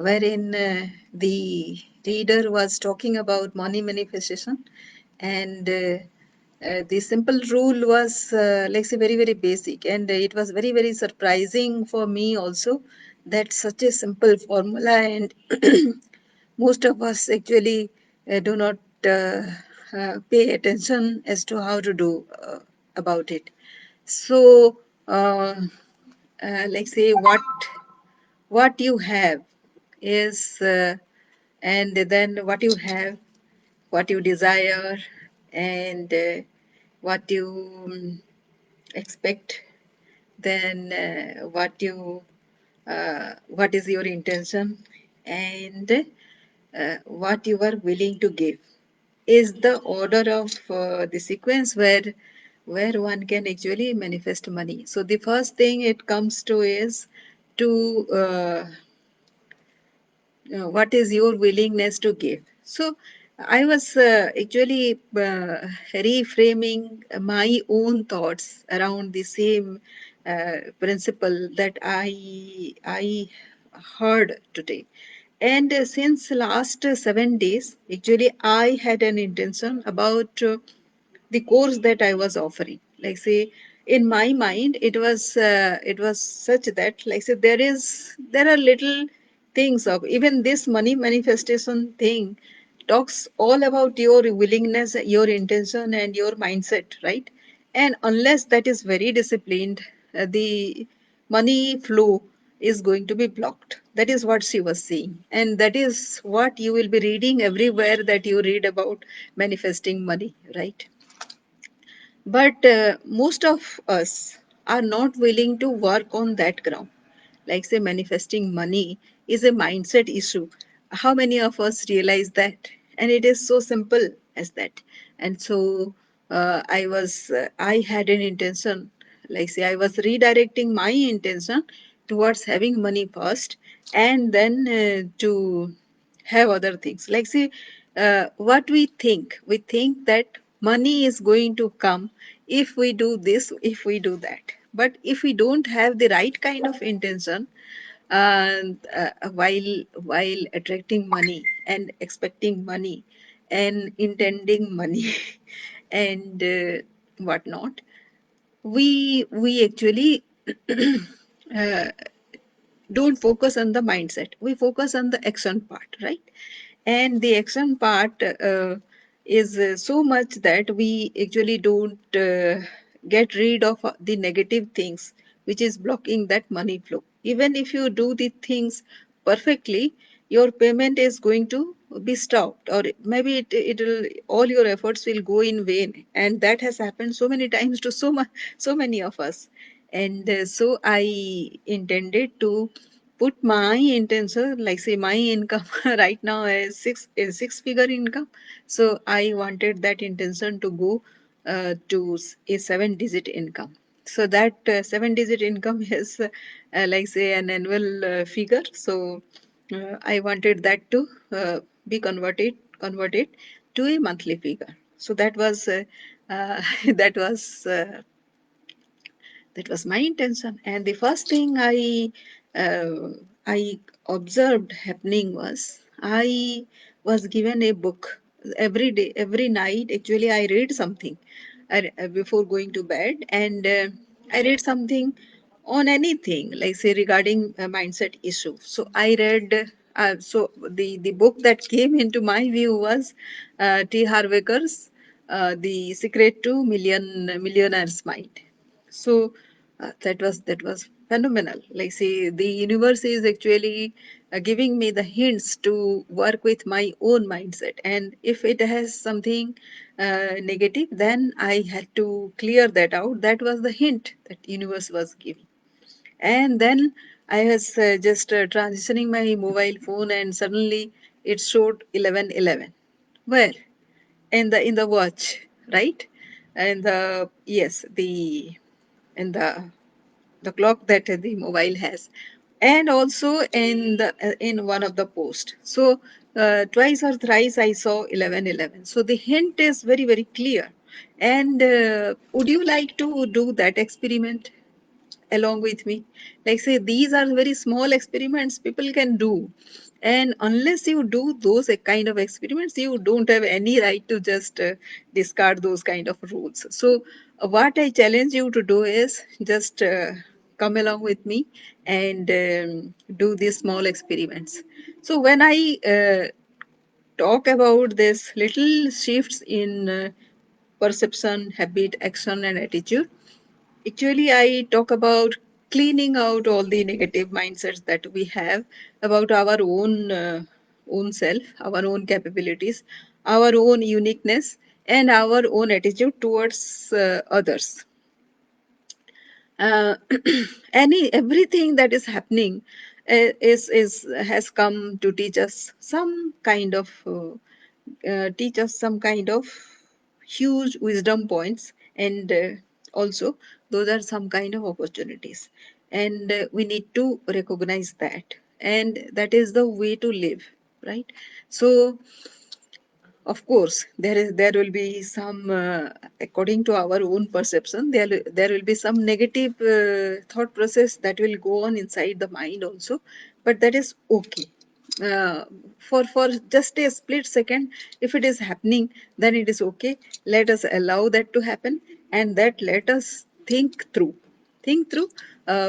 wherein the reader was talking about money manifestation, and the simple rule was like say very very basic, and it was very very surprising for me also that such a simple formula, and most of us actually do not pay attention as to how to do about it. So like say what you have is and then what you have, what you desire, and what you expect, then what is your intention, and what you are willing to give is the order of the sequence where one can actually manifest money. So the first thing it comes to is to what is your willingness to give. So I was actually reframing my own thoughts around the same principle that I heard today. And since last 7 days actually I had an intention about the course that I was offering. Like say, in my mind, it was such that like say there are little things of even this money manifestation thing talks all about your willingness, your intention, and your mindset, right? And unless that is very disciplined, the money flow is going to be blocked. That is what she was saying, and that is what you will be reading everywhere that you read about manifesting money, right? But most of us are not willing to work on that ground. Like, say, manifesting money is a mindset issue. How many of us realize that? And it is so simple as that. And so, I had an intention, like, say, I was redirecting my intention towards having money first, and then to have other things. Like, see, what we think that money is going to come if we do this, if we do that. But if we don't have the right kind of intention, while attracting money and expecting money and intending money and whatnot, we actually uh, don't focus on the mindset, we focus on the action part, right? And the action part is so much that we actually don't get rid of the negative things which is blocking that money flow. Even if you do the things perfectly, your payment is going to be stopped, or maybe it'll all your efforts will go in vain, and that has happened so many times to so many of us. And so I intended to put my intention, like say my income right now is six figure income. So I wanted that intention to go to a 7 digit income. So that 7 digit income is like say an annual figure. So I wanted that to be converted to a monthly figure. So that was that was that was my intention. And the first thing I observed happening was I was given a book every day, every night. Actually, I read something before going to bed, and I read something on anything, like say regarding a mindset issue. So I read. So the book that came into my view was T. Harv Eker's The Secret to Millionaire's Mind. So that was phenomenal. Like say the universe is actually giving me the hints to work with my own mindset, and if it has something negative, then I had to clear that out. That was the hint that universe was giving. And then I was just transitioning my mobile phone, and suddenly it showed 11:11. Where? In the watch, right? And the yes, the clock that the mobile has, and also in one of the post. So twice or thrice I saw 11:11. So the hint is very very clear. And would you like to do that experiment along with me? Like say these are very small experiments people can do, And unless you do those kind of experiments, you don't have any right to just discard those kind of rules. So what I challenge you to do is just come along with me and do these small experiments. So when I talk about this little shifts in perception, habit, action, and attitude, actually, I talk about cleaning out all the negative mindsets that we have about our own self, our own capabilities, our own uniqueness, and our own attitude towards others. uh, everything that is happening is has come to teach us some kind of teach us some kind of huge wisdom points, and also those are some kind of opportunities, and we need to recognize that, and that is the way to live, right? So of course, there will be some, according to our own perception, there will be some negative thought process that will go on inside the mind also, but that is okay. Uh, for just a split second, if it is happening, then it is okay. Let us allow that to happen, and that let us think through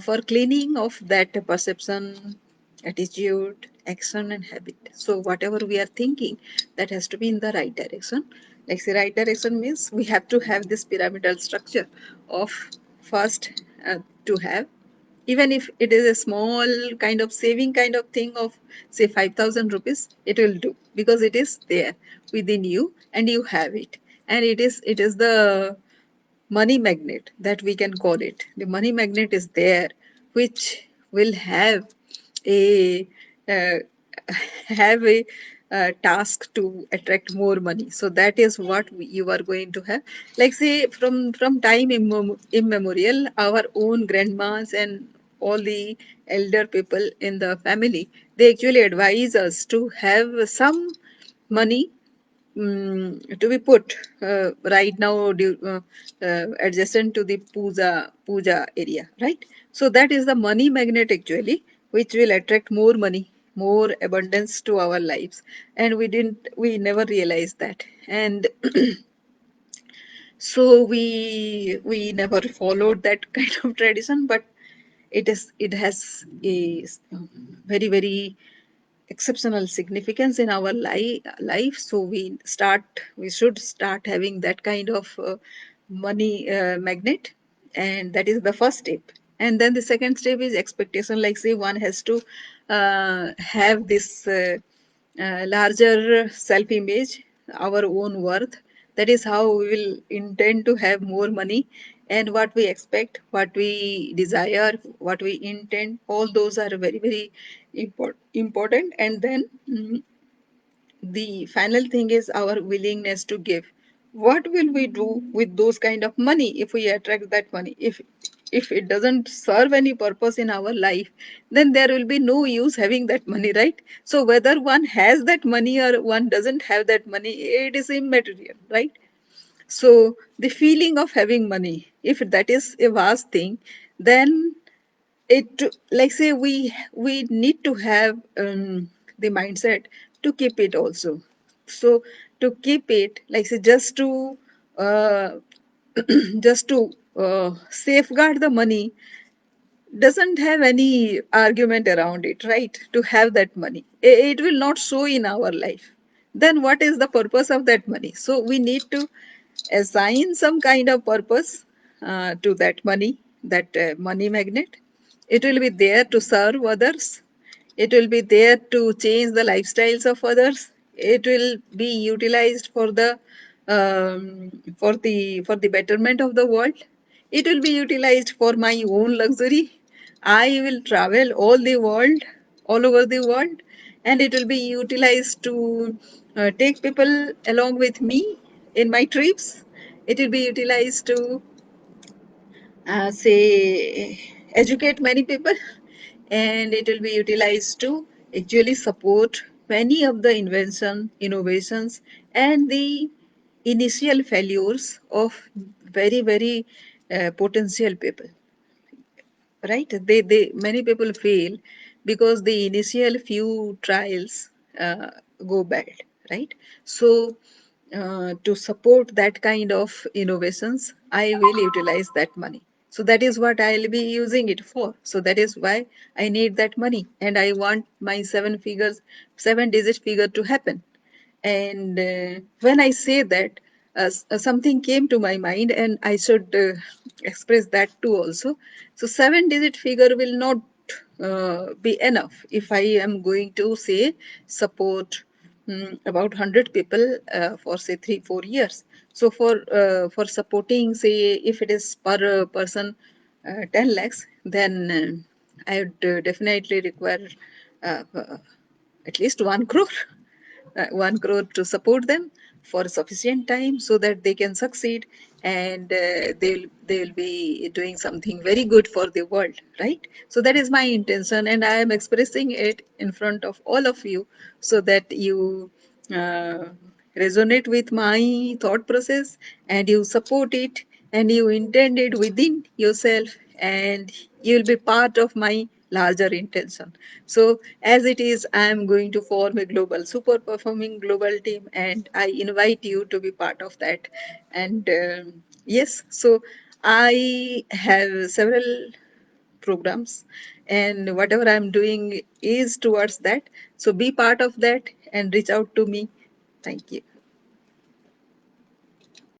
for cleaning of that perception, attitude, action, and habit. So whatever we are thinking, that has to be in the right direction. Like say, right direction means we have to have this pyramidal structure of first to have, even if it is a small kind of saving kind of thing of say 5,000 rupees, it will do because it is there within you and you have it, and it is the money magnet that we can call it. The money magnet is there, which will a uh, have a task to attract more money. So that is what you are going to have. Like say from time immemorial, our own grandmas and all the elder people in the family, they actually advise us to have some money to be put right now adjacent to the puja area, right? So that is the money magnet actually, which will attract more money, more abundance to our lives, and we never realized that. And so we never followed that kind of tradition, but it has a very very exceptional significance in our life. So we should start having that kind of money magnet, and that is the first step. And then the second step is expectation. Like say one has to have this larger self image, our own worth. That is how we will intend to have more money, and what we expect, what we desire, what we intend, all those are very very important. And then the final thing is our willingness to give. What will we do with those kind of money if we attract that money? If it doesn't serve any purpose in our life, then there will be no use having that money, right? So whether one has that money or one doesn't have that money, it is immaterial, right? So the feeling of having money, if that is a vast thing, then it, like say, we need to have the mindset to keep it also. So to keep it, like say, uh, just to safeguard the money, doesn't have any argument around it, right? To have that money, it will not show in our life. Then what is the purpose of that money? So we need to assign some kind of purpose to that money, that money magnet. It will be there to serve others. It will be there to change the lifestyles of others. It will be utilized for the betterment of the world. It will be utilized for my own luxury. I will travel all over the world, and it will be utilized to take people along with me in my trips. It will be utilized to say educate many people, and it will be utilized to actually support many of the innovations, and the initial failures of very very potential people, right? They many people fail because the initial few trials uh, go bad, right? So to support that kind of innovations, I will utilize that money. So that is what I'll be using it for. So that is why I need that money, and I want my seven digit figure to happen. And when I say that, something came to my mind, and I should express that too also. So, seven digit figure will not be enough if I am going to say support about 100 people for say 3 4 years. So, for supporting, say, if it is per person 10 lakhs, then I would definitely require at least 1 crore. 1 crore to support them for sufficient time so that they can succeed, and they'll be doing something very good for the world, right? So that is my intention, and I am expressing it in front of all of you so that you uh, resonate with my thought process, and you support it, and you intend it within yourself, and you will be part of my larger intention. So as it is, I am going to form a global super performing global team, and I invite you to be part of that. And yes, so I have several programs, and whatever I'm doing is towards that. So be part of that and reach out to me. Thank you.